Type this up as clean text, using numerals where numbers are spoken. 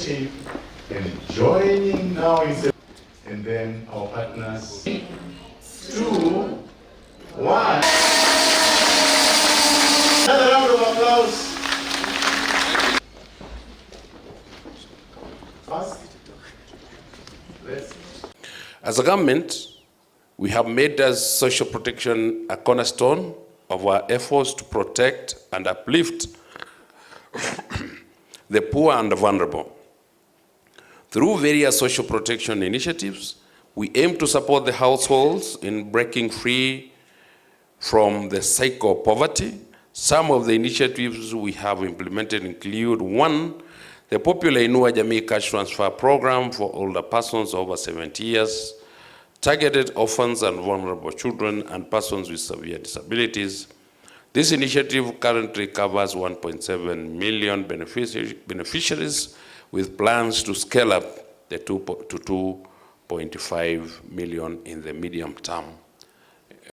And joining now is and then our partners. 3, 2, 1. Another round of applause. First, as a government, we have made as social protection a cornerstone of our efforts to protect and uplift the poor and the vulnerable. Through various social protection initiatives, we aim to support the households in breaking free from the cycle of poverty. Some of the initiatives we have implemented include: 1, the popular Inua Jamii Cash Transfer Program for older persons over 70 years, targeted orphans and vulnerable children and persons with severe disabilities. This initiative currently covers 1.7 million beneficiaries, with plans to scale up to 2.5 million in the medium term.